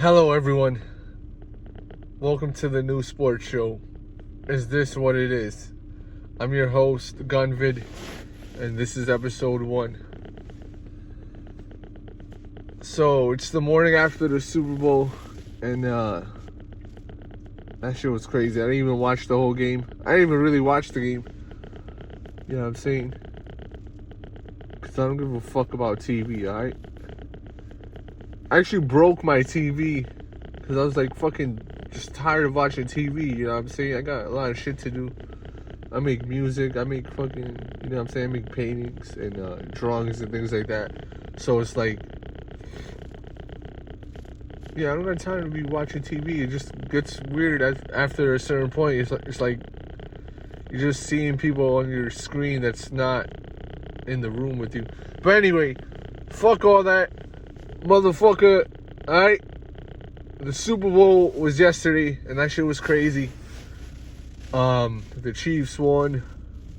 Hello everyone, welcome to the new sports show. Is this what it is? I'm your host, Gunvid, and this is episode 1. So it's the morning after the Super Bowl, and that shit was crazy. I didn't even watch the whole game. I didn't even really watch the game. You know what I'm saying? Because I don't give a fuck about TV, alright? I actually broke my TV because I was like fucking just tired of watching TV, you know what I'm saying? I got a lot of shit to do. I make music, I make fucking, you know what I'm saying? I make paintings and drawings and things like that. So it's like, yeah, I don't got time to be watching TV. It just gets weird after a certain point. It's like you're just seeing people on your screen that's not in the room with you. But anyway, fuck all that. Motherfucker, alright? The Super Bowl was yesterday, and that shit was crazy. The Chiefs won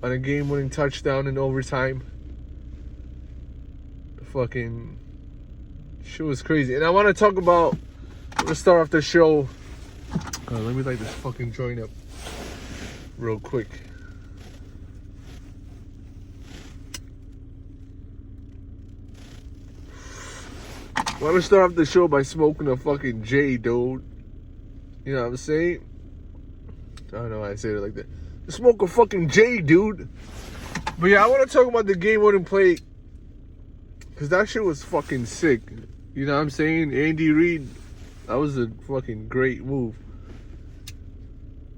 on a game-winning touchdown in overtime. The fucking shit was crazy. And I want to talk about, let's start off the show. Let me light this fucking joint up real quick. I want to start off the show by smoking a fucking J, dude. You know what I'm saying? I don't know why I say it like that. Smoke a fucking J, dude. But yeah, I want to talk about the game-winning play, because that shit was fucking sick. You know what I'm saying? Andy Reid, that was a fucking great move.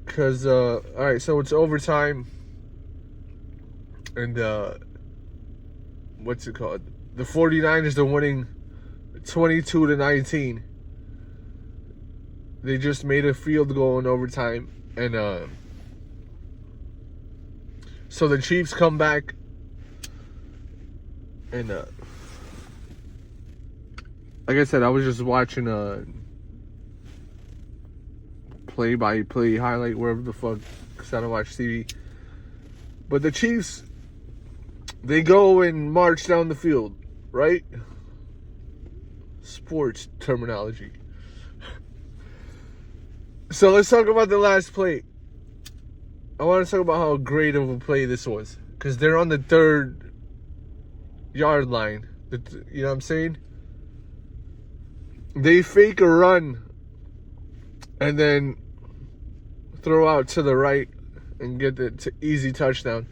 Because, alright, so it's overtime. And, what's it called? The 49ers are winning 22-19. They just made a field goal in overtime, and so the Chiefs come back, and like I said, I was just watching play-by-play highlight wherever the fuck, because I don't watch TV. But the Chiefs, they go and march down the field, right? Sports terminology. So let's talk about the last play. I want to talk about how great of a play this was, because they're on the 3rd yard line. You know what I'm saying? They fake a run and then throw out to the right and get the easy touchdown.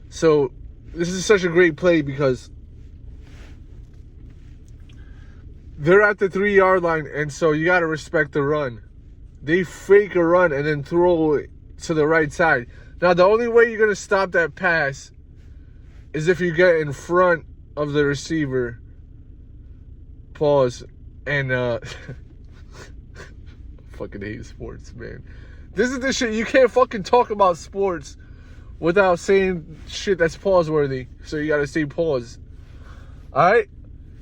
So this is such a great play because they're at the 3 yard line, and so you got to respect the run. They fake a run and then throw it to the right side. Now, the only way you're going to stop that pass is if you get in front of the receiver. Pause. And, fucking hate sports, man. This is the shit. You can't fucking talk about sports without saying shit that's pause-worthy. So you got to say pause. Alright?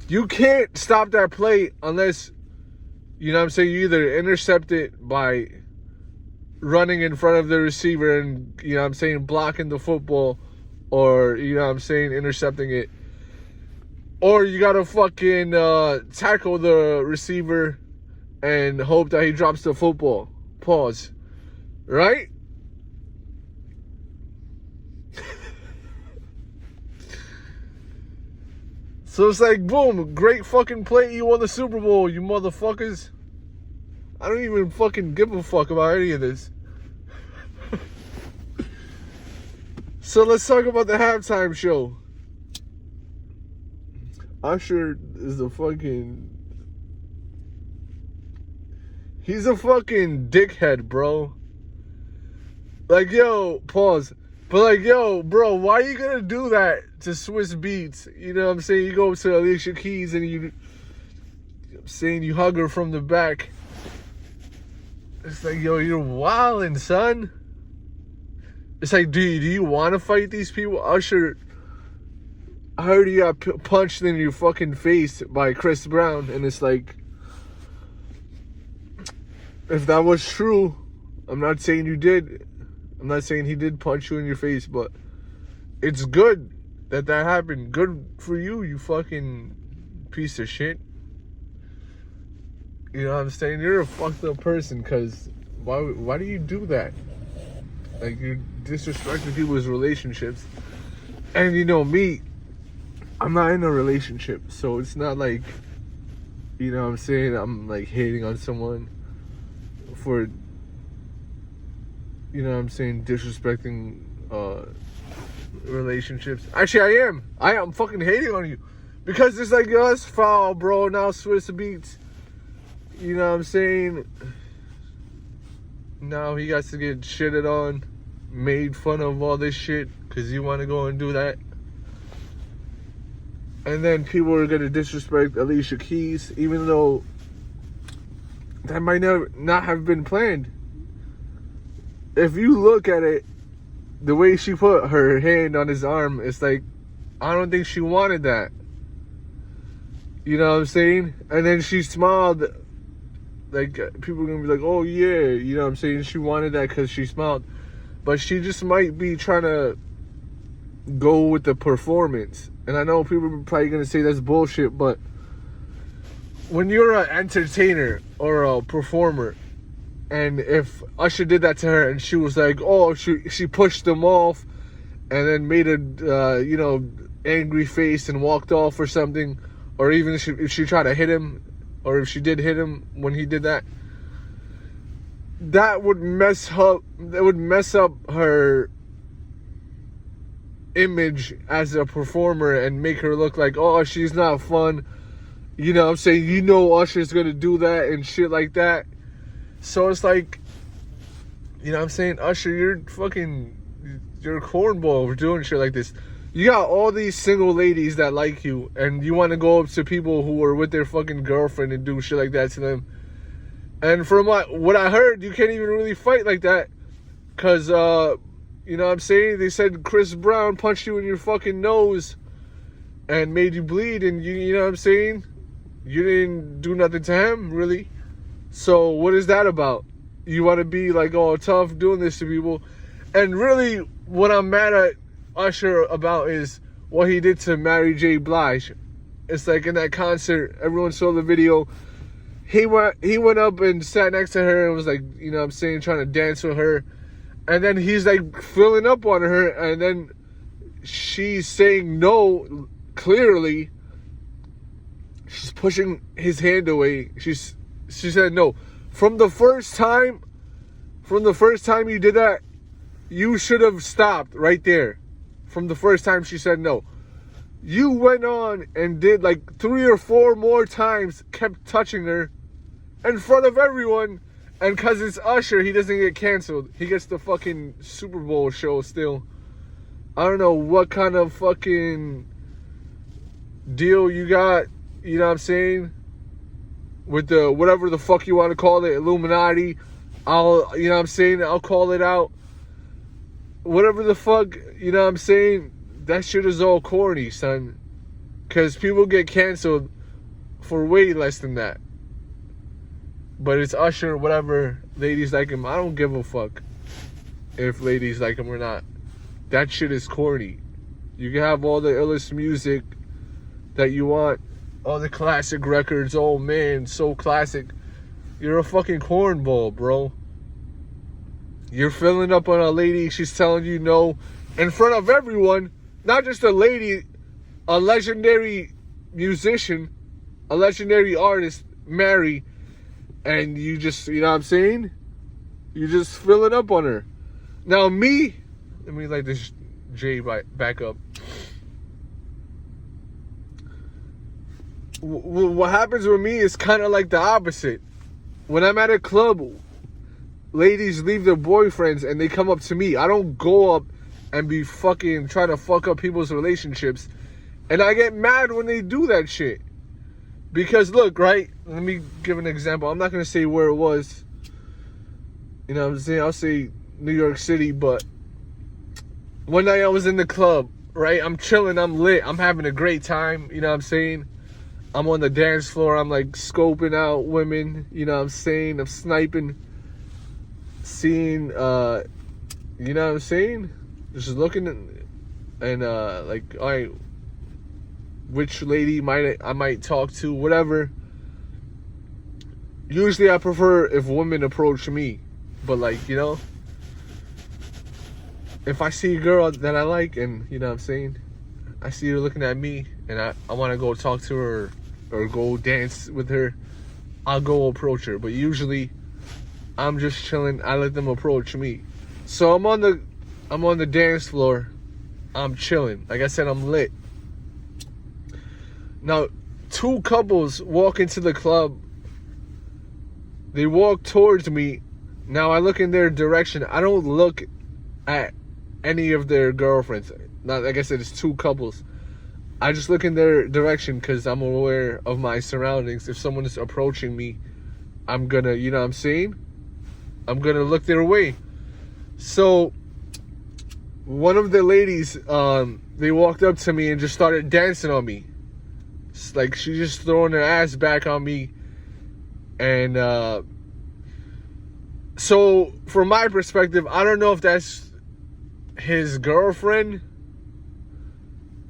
You can't stop that play unless, you know what I'm saying, you either intercept it by running in front of the receiver and, you know what I'm saying, blocking the football, or, you know what I'm saying, intercepting it. Or you gotta fucking tackle the receiver and hope that he drops the football. Pause. Right? So it's like, boom, great fucking play. You won the Super Bowl, you motherfuckers. I don't even fucking give a fuck about any of this. So let's talk about the halftime show. Usher is a fucking... He's a fucking dickhead, bro. Like, yo, pause. But like, yo, bro, why are you gonna do that to Swiss Beats? You know what I'm saying? You go to Alicia Keys and you hug her from the back. It's like, yo, you're wildin', son. It's like, do you want to fight these people? Usher, I heard you got punched in your fucking face by Chris Brown. And it's like, if that was true, I'm not saying you did. I'm not saying he did punch you in your face, but it's good that happened. Good for you, you fucking piece of shit. You know what I'm saying? You're a fucked up person, because why do you do that? Like, you're disrespecting people's relationships. And you know me, I'm not in a relationship, so it's not like, you know what I'm saying, I'm like hating on someone for, you know what I'm saying, disrespecting relationships. Actually, I am fucking hating on you, because it's like, yo, that's foul, bro. Now Swiss Beats, you know what I'm saying, now he got to get shitted on, made fun of, all this shit, because you want to go and do that. And then people are going to disrespect Alicia Keys, even though that might not have been planned. If you look at it, the way she put her hand on his arm, it's like, I don't think she wanted that. You know what I'm saying? And then she smiled. Like, people are going to be like, oh yeah, you know what I'm saying? She wanted that because she smiled. But she just might be trying to go with the performance. And I know people are probably going to say that's bullshit, but when you're an entertainer or a performer, and if Usher did that to her and she was like, oh, she pushed him off and then made a, you know, angry face and walked off or something, or even if she tried to hit him, or if she did hit him when he did that, that would mess up her image as a performer and make her look like, oh, she's not fun. You know what I'm saying? You know Usher's gonna do that and shit like that. So it's like, you know what I'm saying? Usher, you're a cornball for doing shit like this. You got all these single ladies that like you, and you want to go up to people who are with their fucking girlfriend and do shit like that to them. And from what I heard, you can't even really fight like that, because, you know what I'm saying? They said Chris Brown punched you in your fucking nose and made you bleed, and you know what I'm saying? You didn't do nothing to him, really. So what is that about? You want to be like, oh, tough doing this to people. And really, what I'm mad at Usher about is what he did to Mary J. Blige. It's like in that concert, everyone saw the video. He went up and sat next to her and was like, you know what I'm saying, trying to dance with her. And then he's like filling up on her, and then she's saying no, clearly. She's pushing his hand away. She said no. From the first time you did that, you should have stopped right there. From the first time she said no. You went on and did like 3 or 4 more times, kept touching her in front of everyone. And because it's Usher, he doesn't get canceled. He gets the fucking Super Bowl show still. I don't know what kind of fucking deal you got, you know what I'm saying, with the whatever the fuck you want to call it, Illuminati. You know what I'm saying, I'll call it out. Whatever the fuck, you know what I'm saying, that shit is all corny, son. Because people get canceled for way less than that. But it's Usher, whatever, ladies like him. I don't give a fuck if ladies like him or not. That shit is corny. You can have all the illest music that you want, all the classic records. Oh man, so classic. You're a fucking cornball, bro. You're filling up on a lady, she's telling you no in front of everyone. Not just a lady, a legendary musician, a legendary artist, Mary. And you just, you know what I'm saying? You just filling up on her. Now me, let me light this J back up. What happens with me is kind of like the opposite. When I'm at a club, ladies leave their boyfriends and they come up to me. I don't go up and be fucking trying to fuck up people's relationships. And I get mad when they do that shit. Because look, right? Let me give an example. I'm not going to say where it was. You know what I'm saying? I'll say New York City. But one night I was in the club, right? I'm chilling. I'm lit. I'm having a great time. You know what I'm saying? I'm on the dance floor. I'm like scoping out women. You know what I'm saying? I'm sniping. Seeing, you know what I'm saying? Just looking and like, all right, which lady I might talk to, whatever. usually I prefer if women approach me. But like, you know, if I see a girl that I like and, you know what I'm saying, I see her looking at me and I want to go talk to her or go dance with her, I'll go approach her. But usually I'm just chilling. I let them approach me. So I'm on the dance floor. I'm chilling. Like I said, I'm lit. Now, two couples walk into the club. They walk towards me. Now I look in their direction. I don't look at any of their girlfriends. Not, like I said, it's two couples. I just look in their direction because I'm aware of my surroundings. If someone is approaching me, I'm gonna, you know what I'm saying? I'm gonna look their way. So one of the ladies, they walked up to me and just started dancing on me. It's like she just throwing her ass back on me. And so from my perspective, I don't know if that's his girlfriend.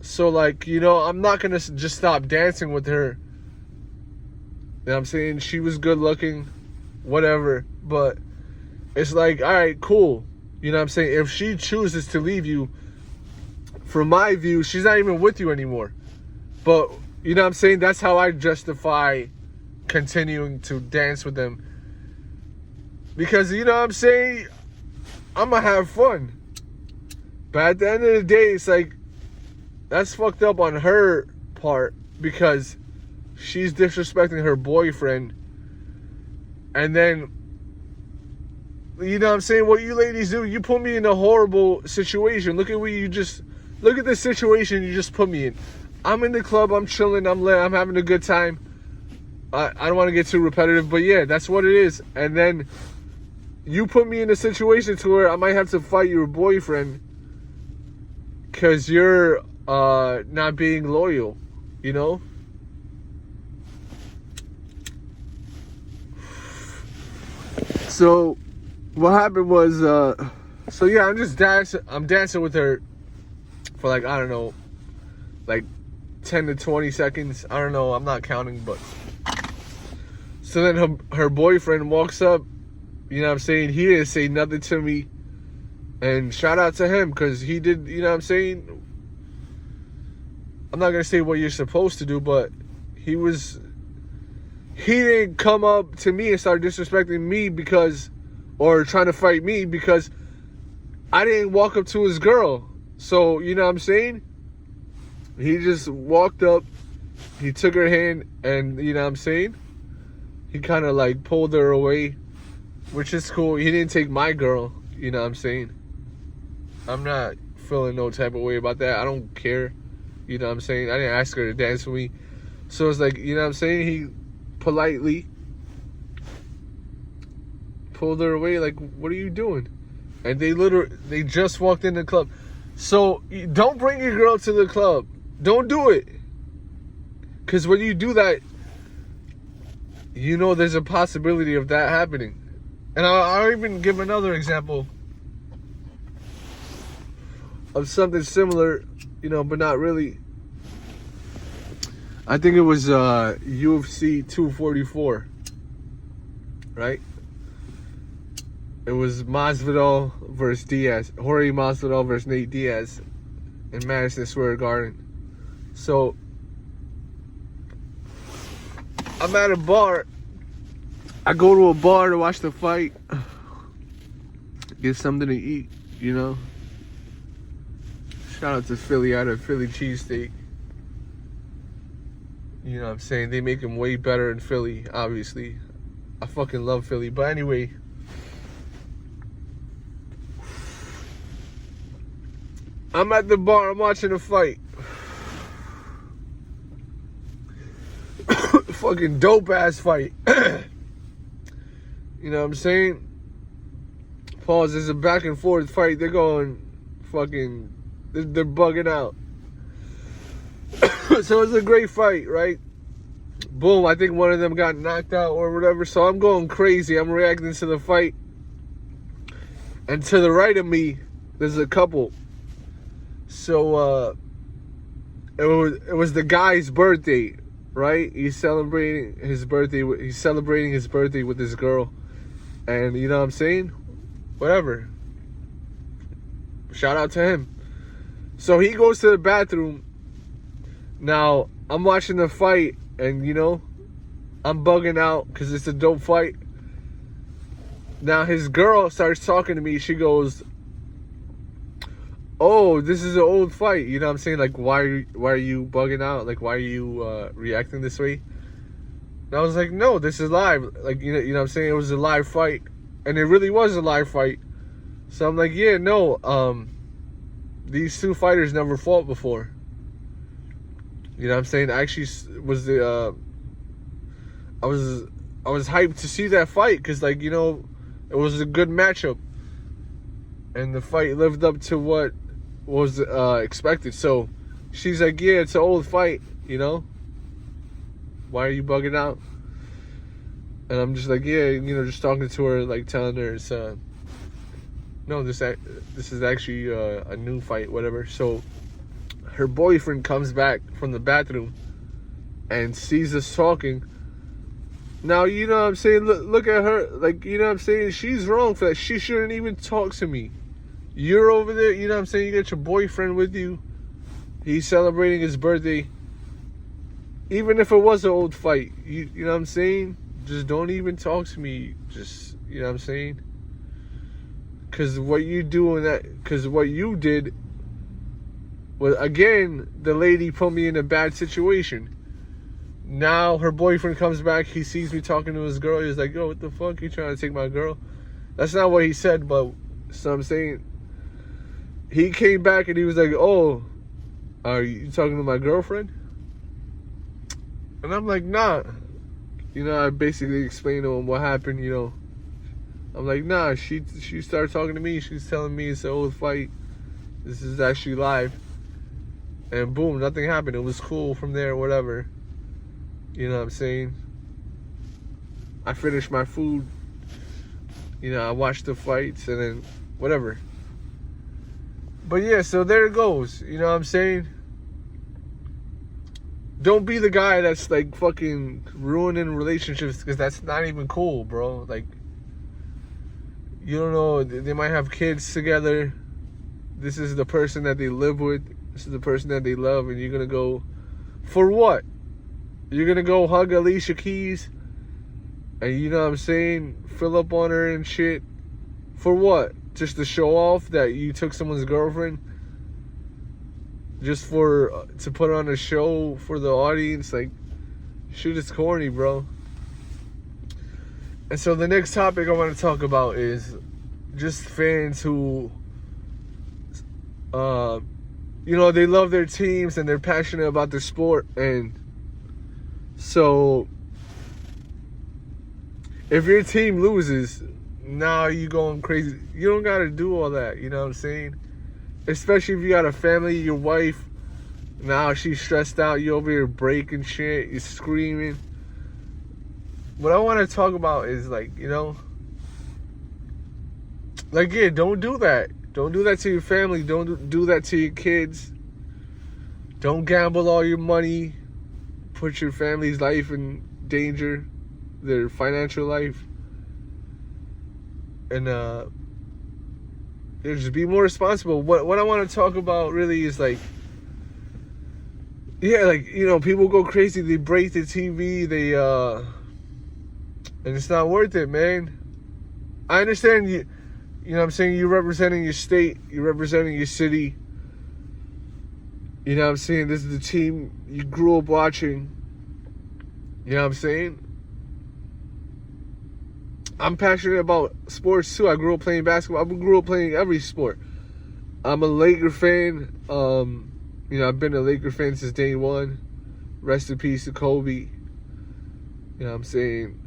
So like, you know, I'm not gonna just stop dancing with her. You know what I'm saying? She was good looking, whatever. But it's like, all right, cool. You know what I'm saying? If she chooses to leave you, from my view, she's not even with you anymore. But, you know what I'm saying? That's how I justify continuing to dance with them. Because, you know what I'm saying? I'm going to have fun. But at the end of the day, it's like, that's fucked up on her part because she's disrespecting her boyfriend. And then, you know what I'm saying? What you ladies do, you put me in a horrible situation. Look at the situation you just put me in. I'm in the club, I'm chilling, I'm lit, I'm having a good time. I don't want to get too repetitive, but yeah, that's what it is. And then you put me in a situation to where I might have to fight your boyfriend because you're not being loyal, you know? So what happened was, so yeah, I'm dancing with her for like, I don't know, like 10 to 20 seconds. I don't know, I'm not counting, but. So then her boyfriend walks up, you know what I'm saying? He didn't say nothing to me. And shout out to him, because he did, you know what I'm saying? I'm not going to say what you're supposed to do, but he didn't come up to me and start disrespecting me or trying to fight me because I didn't walk up to his girl. So, you know what I'm saying? He just walked up, he took her hand, and, you know what I'm saying? He kind of like pulled her away, which is cool. He didn't take my girl, you know what I'm saying? I'm not feeling no type of way about that. I don't care, you know what I'm saying? I didn't ask her to dance with me. So it's like, you know what I'm saying? He politely pulled her away, like, what are you doing? And they just walked in the club. So don't bring your girl to the club. Don't do it. Because when you do that, you know there's a possibility of that happening. And I'll even give another example of something similar, you know, but not really. I think it was UFC 244, right? It was Masvidal versus Diaz. Jorge Masvidal versus Nate Diaz in Madison Square Garden. So I'm at a bar. I go to a bar to watch the fight. Get something to eat, you know. Shout out to Philly. I had a Philly cheesesteak. You know what I'm saying? They make them way better in Philly, obviously. I fucking love Philly. But anyway, I'm at the bar. I'm watching a fight. Fucking dope ass fight. You know what I'm saying? Pause. It's a back and forth fight. They're going fucking, they're bugging out. So it's a great fight, right? Boom. I think one of them got knocked out or whatever. So I'm going crazy. I'm reacting to the fight. And to the right of me, there's a couple. So it was the guy's birthday. right? He's celebrating his birthday. He's celebrating his birthday with this girl, and you know what I'm saying? Whatever. Shout out to him. So he goes to the bathroom. Now I'm watching the fight, and you know, I'm bugging out because it's a dope fight. Now his girl starts talking to me. She goes, "Oh, this is an old fight." You know what I'm saying? Like, why are you bugging out? Like, why are you reacting this way? And I was like, no, this is live. Like, you know what I'm saying? It was a live fight. And it really was a live fight. So I'm like, yeah, no, these two fighters never fought before. You know what I'm saying? I actually was I was hyped to see that fight because, like, you know, it was a good matchup. And the fight lived up to what was expected. So she's like, yeah, it's an old fight, you know? Why are you bugging out? And I'm just like, yeah, you know, just talking to her, like telling her it's no, this is actually a new fight, whatever. So her boyfriend comes back from the bathroom and sees us talking. Now, you know what I'm saying? Look at her. Like, you know what I'm saying? She's wrong for that. She shouldn't even talk to me. You're over there, you know what I'm saying? You got your boyfriend with you. He's celebrating his birthday. Even if it was an old fight, you know what I'm saying? Just don't even talk to me. Just, you know what I'm saying? Because what you did was, again, the lady put me in a bad situation. Now her boyfriend comes back. He sees me talking to his girl. He's like, yo, what the fuck? You trying to take my girl? That's not what he said, but so I'm saying, he came back and he was like, oh, are you talking to my girlfriend? And I'm like, nah. You know, I basically explained to him what happened, you know. I'm like, nah, she started talking to me. She's telling me it's an old fight. This is actually live. And boom, nothing happened. It was cool from there, whatever. You know what I'm saying? I finished my food. You know, I watched the fights and then whatever. But yeah, so there it goes. You know what I'm saying? Don't be the guy that's like fucking ruining relationships, because that's not even cool, bro. Like, you don't know, they might have kids together. This is the person that they live with. This is the person that they love, and you're gonna go for what? You're gonna go hug Alicia Keys and, you know what I'm saying, fill up on her and shit. For what? Just to show off that you took someone's girlfriend? Just to put on a show for the audience? Like, shit is corny, bro. And so the next topic I want to talk about is just fans who, you know, they love their teams and they're passionate about their sport. And so if your team loses, now you going crazy. You don't got to do all that, you know what I'm saying? Especially if you got a family, your wife, now she's stressed out, you over here breaking shit, you're screaming. What I want to talk about is, like, you know, like, yeah, don't do that. Don't do that to your family. Don't do that to your kids. Don't gamble all your money. Put your family's life in danger, their financial life. And just be more responsible. What I want to talk about really is, like, yeah, like, you know, people go crazy. They break the TV. They and it's not worth it, man. I understand you know what I'm saying, you're representing your state, you're representing your city. You know what I'm saying? This is the team you grew up watching. You know what I'm saying? I'm passionate about sports too. I grew up playing basketball. I grew up playing every sport. I'm a Laker fan. You know, I've been a Laker fan since day one. Rest in peace to Kobe. You know what I'm saying?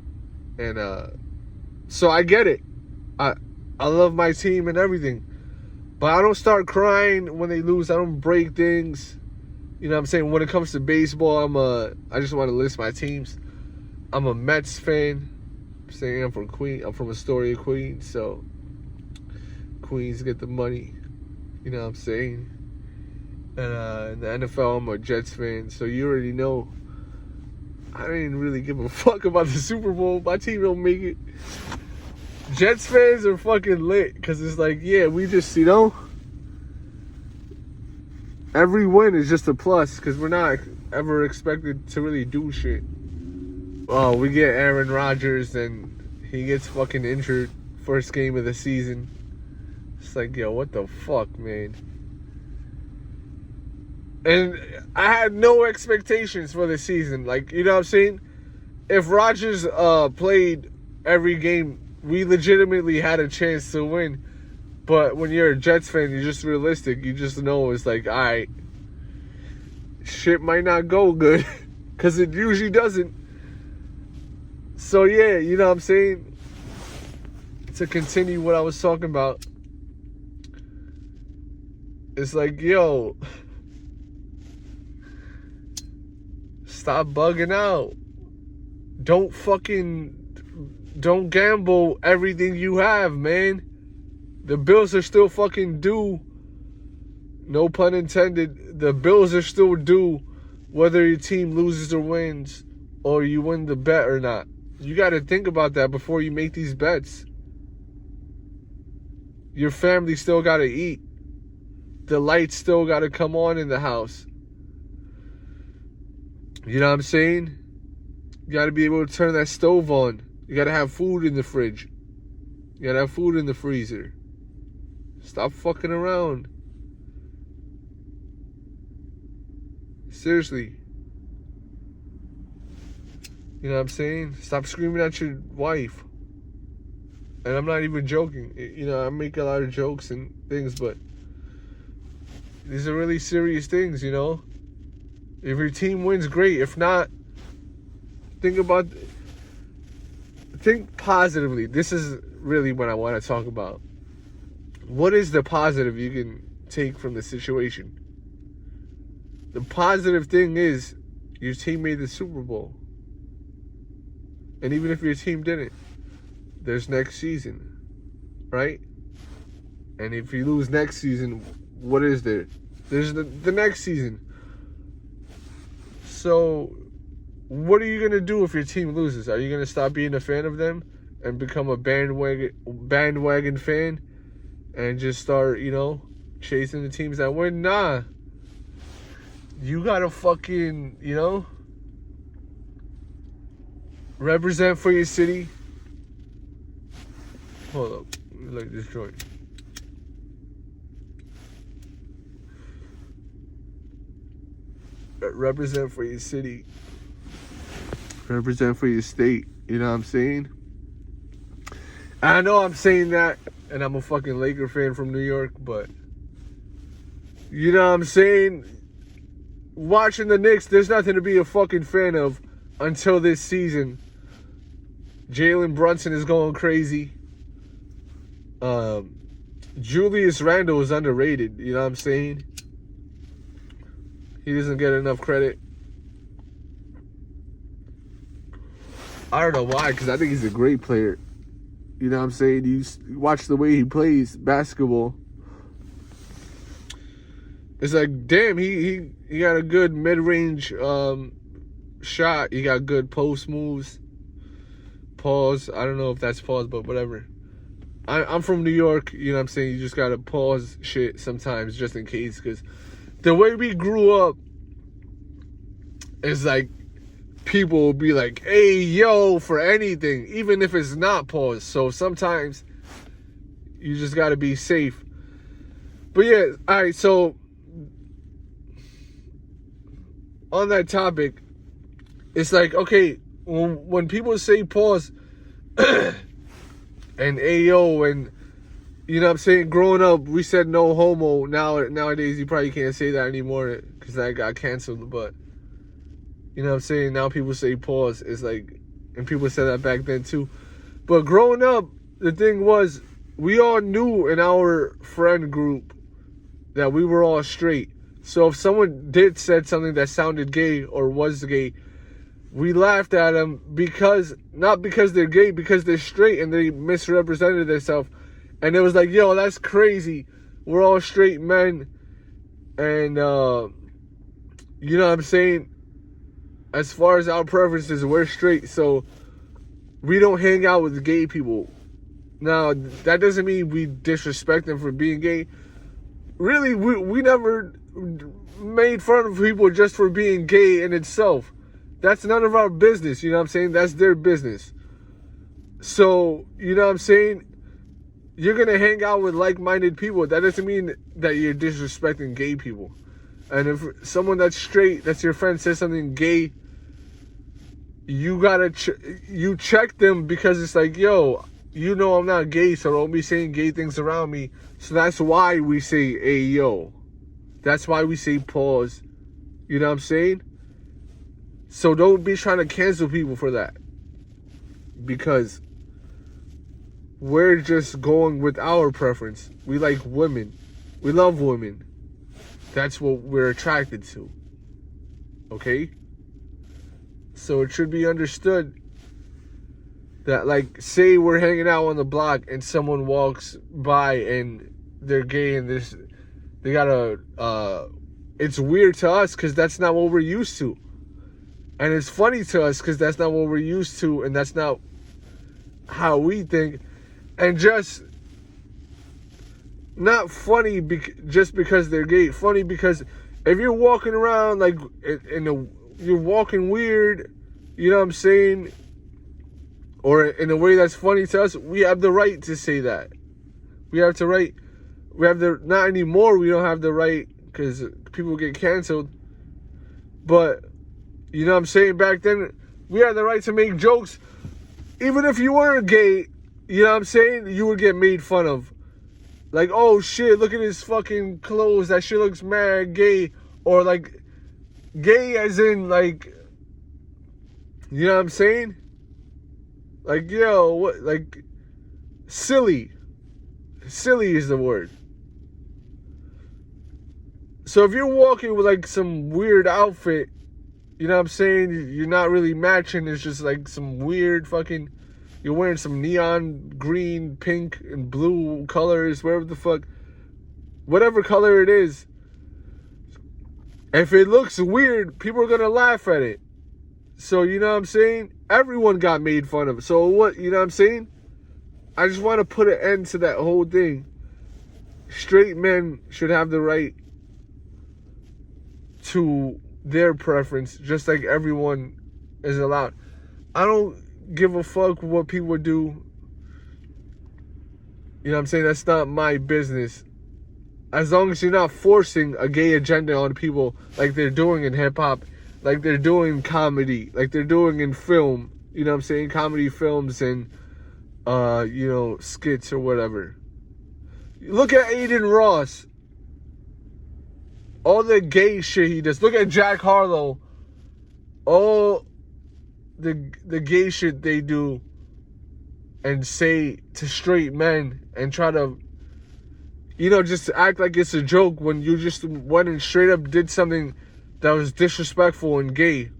And so I get it. I love my team and everything. But I don't start crying when they lose. I don't break things. You know what I'm saying? When it comes to baseball, I just want to list my teams. I'm a Mets fan. I'm saying I'm from Queens. I'm from Astoria, Queens. So Queens get the money. You know what I'm saying? And in the NFL, I'm a Jets fan. So you already know. I didn't really give a fuck about the Super Bowl. My team don't make it. Jets fans are fucking lit because it's like, yeah, we just, every win is just a plus because we're not ever expected to really do shit. Oh, we get Aaron Rodgers and he gets fucking injured first game of the season. It's like, yo, what the fuck, man? And I had no expectations for the season. Like, you know what I'm saying? If Rodgers played every game, we legitimately had a chance to win. But when you're a Jets fan, you're just realistic. You just know it's like, all right, shit might not go good. Because it usually doesn't. So, yeah, you know what I'm saying? To continue what I was talking about, it's like, yo, stop bugging out. Don't gamble everything you have, man. The bills are still fucking due. No pun intended. The bills are still due whether your team loses or wins or you win the bet or not. You got to think about that before you make these bets. Your family still got to eat. The lights still got to come on in the house. You know what I'm saying? You got to be able to turn that stove on. You got to have food in the fridge. You got to have food in the freezer. Stop fucking around. Seriously. You know what I'm saying? Stop screaming at your wife. And I'm not even joking. You know, I make a lot of jokes and things, but these are really serious things, you know? If your team wins, great. If not, think positively. This is really what I want to talk about. What is the positive you can take from the situation? The positive thing is your team made the Super Bowl. And even if your team didn't, there's next season, right? And if you lose next season, what is there? There's the next season. So, what are you going to do if your team loses? Are you going to stop being a fan of them and become a bandwagon fan and just start, chasing the teams that win? Nah. You got to fucking, represent for your city. Hold up. Let me like this joint. Represent for your city. Represent for your state. You know what I'm saying? I know I'm saying that, and I'm a fucking Laker fan from New York, but you know what I'm saying? Watching the Knicks, there's nothing to be a fucking fan of until this season. Jalen Brunson is going crazy. Julius Randle is underrated. You know what I'm saying? He doesn't get enough credit. I don't know why, because I think he's a great player. You know what I'm saying? You watch the way he plays basketball. It's like, damn, he got a good mid-range shot. He got good post moves. Pause. I don't know if that's pause, but whatever. I'm from New York. You know what I'm saying? You just got to pause shit sometimes just in case. Because the way we grew up is like, people will be like, hey, yo, for anything, even if it's not pause. So sometimes you just got to be safe. But yeah, all right, so on that topic, it's like, okay, when people say pause and ayo and, you know what I'm saying, growing up, we said no homo. Nowadays, you probably can't say that anymore because that got canceled, but you know what I'm saying? Now people say pause. It's like, and people said that back then too. But growing up, the thing was, we all knew in our friend group that we were all straight. So if someone said something that sounded gay or was gay, we laughed at them not because they're gay, because they're straight and they misrepresented themselves. And it was like, yo, that's crazy. We're all straight men. And, you know what I'm saying? as far as our preferences, we're straight, so we don't hang out with gay people. Now, that doesn't mean we disrespect them for being gay. Really, we never made fun of people just for being gay in itself. That's none of our business, you know what I'm saying? That's their business. So, you know what I'm saying? You're going to hang out with like-minded people. That doesn't mean that you're disrespecting gay people. And if someone that's straight, that's your friend, says something gay, you gotta you check them, because it's like, yo, you know I'm not gay, so don't be saying gay things around me. So that's why we say, hey, yo. That's why we say pause. You know what I'm saying? So don't be trying to cancel people for that. Because we're just going with our preference. We like women. We love women. That's what we're attracted to. Okay? So it should be understood that, like, say we're hanging out on the block and someone walks by and they're gay and they got it's weird to us because that's not what we're used to. And it's funny to us because that's not what we're used to, and that's not how we think. And just not funny just because they're gay. Funny because if you're walking around like you're walking weird, you know what I'm saying, or in a way that's funny to us, we have the right to say that. We have not anymore, we don't have the right because people get canceled. But, you know what I'm saying, back then, we had the right to make jokes. Even if you weren't gay, you know what I'm saying, you would get made fun of. Like, oh shit, look at his fucking clothes, that shit looks mad gay. Or like, gay as in like, you know what I'm saying? Like, yo, what, like, silly. Silly is the word. So if you're walking with like some weird outfit, you know what I'm saying, you're not really matching, it's just like some weird fucking, you're wearing some neon green, pink, and blue colors, whatever the fuck, whatever color it is. If it looks weird, people are gonna laugh at it. So, you know what I'm saying? Everyone got made fun of. So what, you know what I'm saying? I just want to put an end to that whole thing. Straight men should have the right to their preference, just like everyone is allowed. I don't give a fuck what people do. You know what I'm saying? That's not my business. As long as you're not forcing a gay agenda on people like they're doing in hip-hop, like they're doing in comedy, like they're doing in film. You know what I'm saying? Comedy films and, you know, skits or whatever. Look at Aiden Ross. All the gay shit he does. Look at Jack Harlow. All the gay shit they do and say to straight men and try to, you know, just act like it's a joke when you just went and straight up did something that was disrespectful and gay.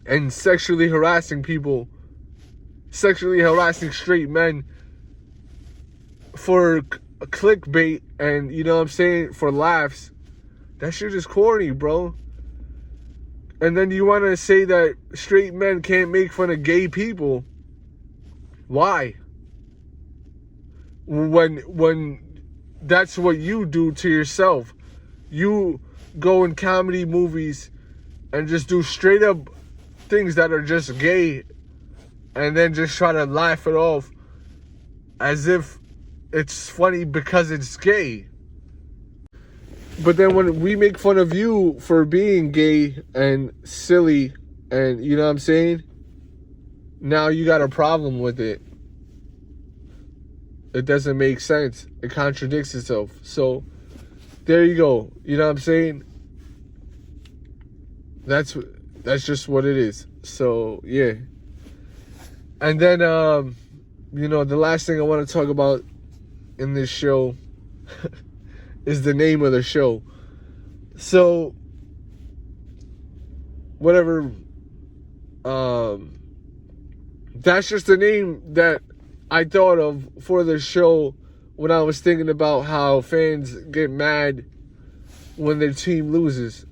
And sexually harassing people. Sexually harassing straight men for clickbait and, you know what I'm saying, for laughs. That shit is corny, bro. And then you want to say that straight men can't make fun of gay people. Why? When that's what you do to yourself. You go in comedy movies and just do straight up things that are just gay and then just try to laugh it off as if it's funny because it's gay. But then when we make fun of you for being gay and silly and, you know what I'm saying, now you got a problem with it. It doesn't make sense. It contradicts itself. So there you go. You know what I'm saying? That's just what it is. So yeah. And then you know, the last thing I want to talk about in this show is the name of the show. So whatever, that's just the name that I thought of for the show when I was thinking about how fans get mad when their team loses.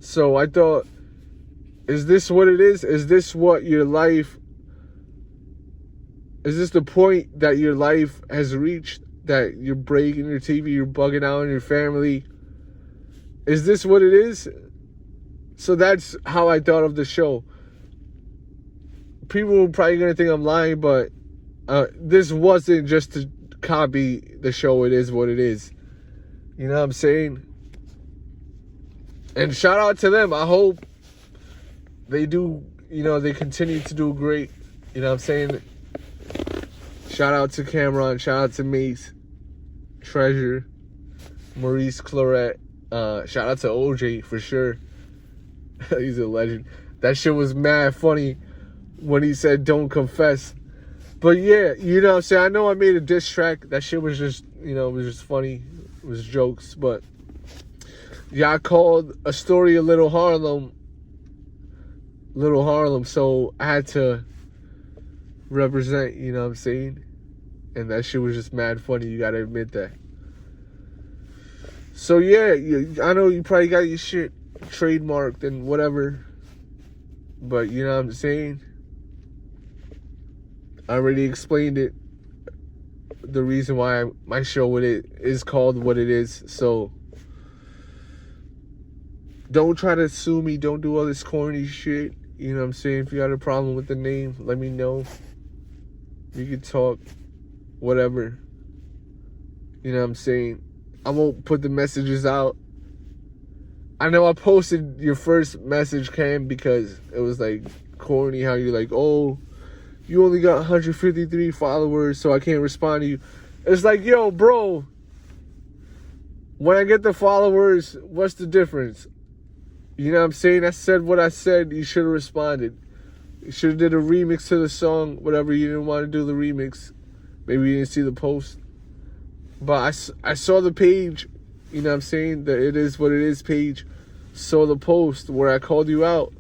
So I thought, is this what it is? Is this what your life, is this the point that your life has reached? That you're breaking your TV, you're bugging out on your family? Is this what it is? So that's how I thought of the show. People are probably going to think I'm lying, but this wasn't just to copy the show. It is what it is. You know what I'm saying? And shout out to them. I hope they do, they continue to do great. You know what I'm saying? Shout out to Cameron. Shout out to Mace, Treasure, Maurice Claret. Shout out to OJ for sure. He's a legend. That shit was mad funny when he said don't confess. But yeah, you know what I'm saying? I know I made a diss track. That shit was just, it was just funny. It was jokes. But yeah, I called a story of Little Harlem. So I had to represent, you know what I'm saying? And that shit was just mad funny. You gotta admit that. So yeah, I know you probably got your shit trademarked and whatever. But you know what I'm saying? I already explained it. The reason why my show with it is called what it is. So don't try to sue me. Don't do all this corny shit. You know what I'm saying? If you got a problem with the name, let me know. We could talk. Whatever. You know what I'm saying? I won't put the messages out. I know I posted your first message, Cam, because it was like corny how you're like, oh, you only got 153 followers, so I can't respond to you. It's like, yo, bro, when I get the followers, what's the difference? You know what I'm saying? I said what I said. You should have responded. You should have did a remix to the song, whatever. You didn't want to do the remix. Maybe you didn't see the post. But I saw the page, you know what I'm saying? The It Is What It Is page. Saw the post where I called you out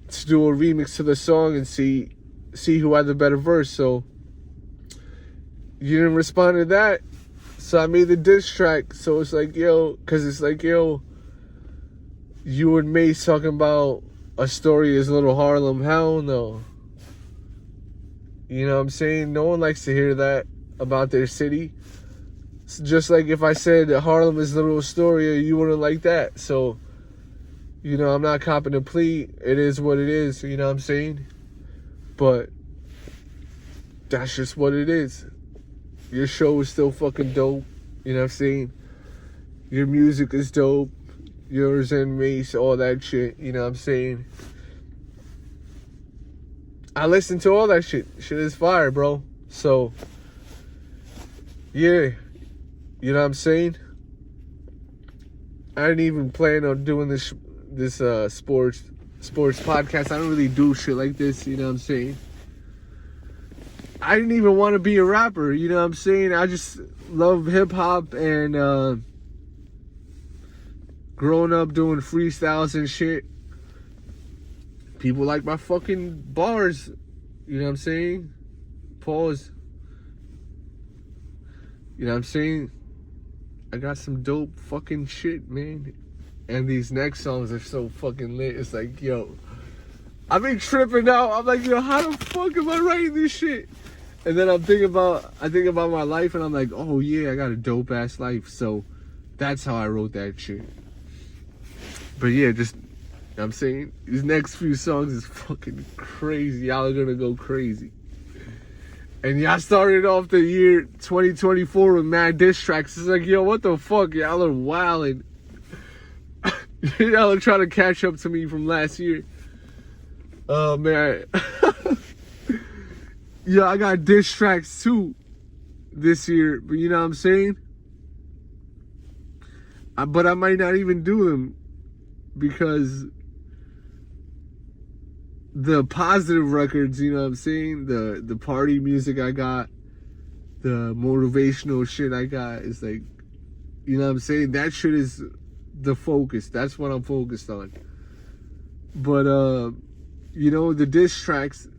to do a remix to the song and see who had the better verse. So you didn't respond to that. So I made the diss track. So it's like, yo, because it's like, yo, you and Mace talking about a story is Little Harlem. Hell no. You know what I'm saying? No one likes to hear that about their city. It's just like if I said that Harlem is Little Astoria, you wouldn't like that. So, I'm not copping a plea. It is what it is, you know what I'm saying? But that's just what it is. Your show is still fucking dope, you know what I'm saying? Your music is dope. Yours and Mace, all that shit, you know what I'm saying? I listen to all that shit. Shit is fire, bro. So, yeah. You know what I'm saying? I didn't even plan on doing this sports podcast. I don't really do shit like this, you know what I'm saying? I didn't even want to be a rapper, you know what I'm saying? I just love hip-hop and growing up doing freestyles and shit. People like my fucking bars. You know what I'm saying? Pause. You know what I'm saying? I got some dope fucking shit, man. And these next songs are so fucking lit. It's like, yo, I've been tripping out. I'm like, yo, how the fuck am I writing this shit? And then I think about my life and I'm like, oh yeah, I got a dope ass life. So that's how I wrote that shit. But yeah, just, you know what I'm saying? These next few songs is fucking crazy. Y'all are gonna go crazy. And y'all started off the year 2024 with mad diss tracks. It's like, yo, what the fuck? Y'all are wildin'. Y'all are trying to catch up to me from last year. Oh, man. Yeah, I got diss tracks too this year. But you know what I'm saying? But I might not even do them. Because the positive records, you know what I'm saying? The party music I got, the motivational shit I got is like, you know what I'm saying? That shit is the focus. That's what I'm focused on. But, the diss tracks,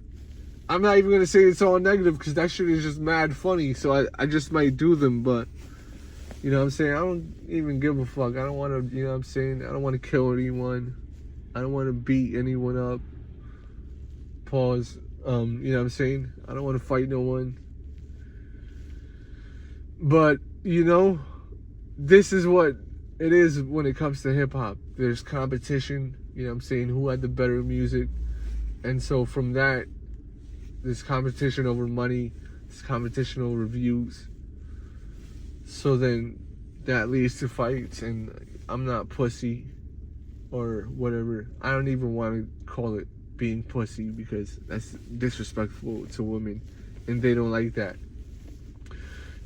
I'm not even going to say it's all negative because that shit is just mad funny. So I just might do them, but, you know what I'm saying? I don't even give a fuck. I don't want to, you know what I'm saying? I don't want to kill anyone. I don't want to beat anyone up. Pause. You know what I'm saying? I don't want to fight no one. But, you know, this is what it is when it comes to hip-hop. There's competition, you know what I'm saying, who had the better music. And so from that, there's competition over money, there's competition over views. So then that leads to fights, and I'm not pussy or whatever. I don't even want to call it being pussy because that's disrespectful to women, and they don't like that.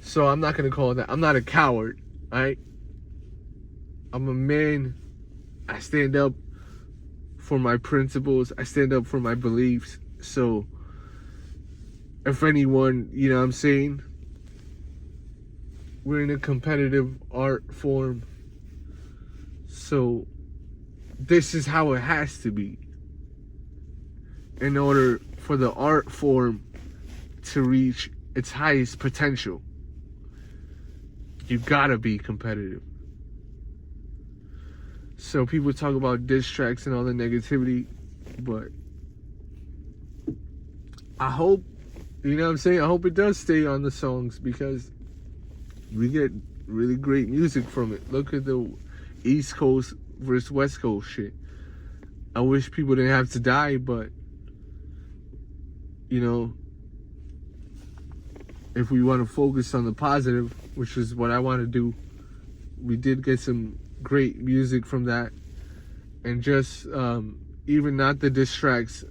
So I'm not going to call it that. I'm not a coward, alright? I'm a man. I stand up for my principles. I stand up for my beliefs. So if anyone, you know what I'm saying, we're in a competitive art form. So this is how it has to be. In order for the art form to reach its highest potential, you gotta be competitive. So people talk about diss tracks and all the negativity, but I hope, you know what I'm saying, I hope it does stay on the songs because we get really great music from it. Look at the East Coast versus West Coast shit. I wish people didn't have to die, but, you know, if we want to focus on the positive, which is what I want to do, we did get some great music from that. And just even not the diss tracks,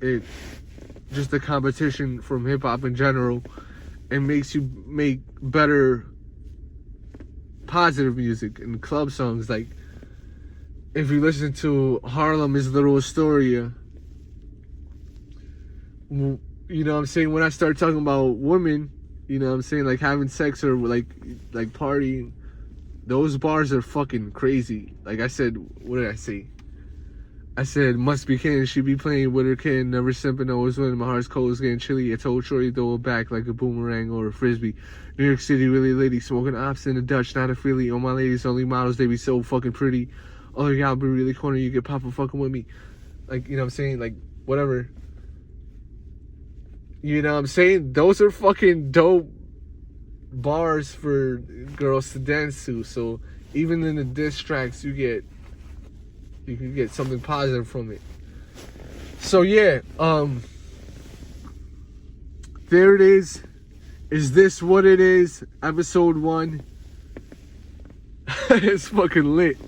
just the competition from hip-hop in general, it makes you make better positive music and club songs. Like if you listen to Harlem is Little Astoria, you know what I'm saying, when I start talking about women, you know what I'm saying, like having sex or like partying, those bars are fucking crazy. Like I said, what did I say? I said, must be can, she be playing with her can, never simping, always winning, my heart's cold, it's getting chilly. I told Shorty throw it back like a boomerang or a frisbee. New York City, really lady, smoking ops in the Dutch, not a freely. All my ladies, only models, they be so fucking pretty. Oh, y'all be really corny, you get papa fucking with me. Like, you know what I'm saying? Like, whatever. You know what I'm saying? Those are fucking dope bars for girls to dance to. So even in the diss tracks, you can get something positive from it. So yeah, there it is. Is this what it is? Episode 1. It's fucking lit.